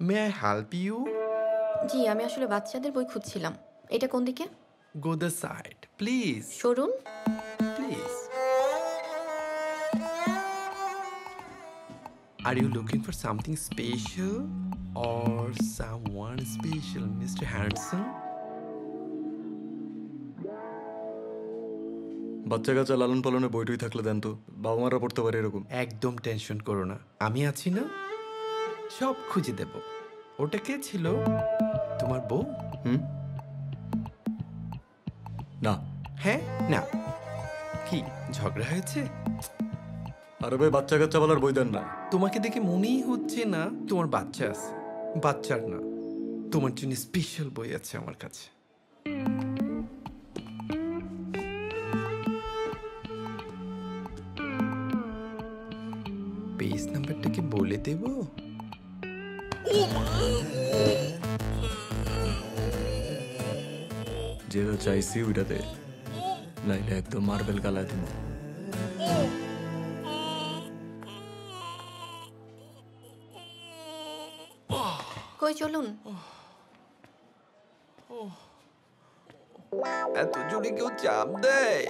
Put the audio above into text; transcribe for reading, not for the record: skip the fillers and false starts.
May I help you? জি, আমি আসলে বাচ্চাদের বই খুঁজছিলাম। এটা কোন দিকে? Go the side please. সরুন। Please. Are you looking for something special or someone special, Mr. Handsome? বাচ্চা কাচ্চা লালন পালনে বইটই থাকলে দেন তো, বাবা মারা পড়তে পারে এরকম। একদম টেনশন করো না, আমি আছি না, সব খুঁজে দেব। ওটা কে ছিল? তোমার বউ? না। হ্যাঁ না? কি ঝগড়া হয়েছে? আরে ভাই, বাচ্চা কাচ্চা বলার বই দেন না। তোমাকে দেখে মনেই হচ্ছে না তোমার বাচ্চা আছে। বাচ্চার না, তোমার জন্য স্পেশাল বই আছে আমার কাছে। পেজ নাম্বারটা কি বলে দেব? যেটা চাইছি ওইটাতে, নাইলে একদম মার্বেল কালা দিব। কই চলুন। এত জোরে কেউ চাপ দেয়?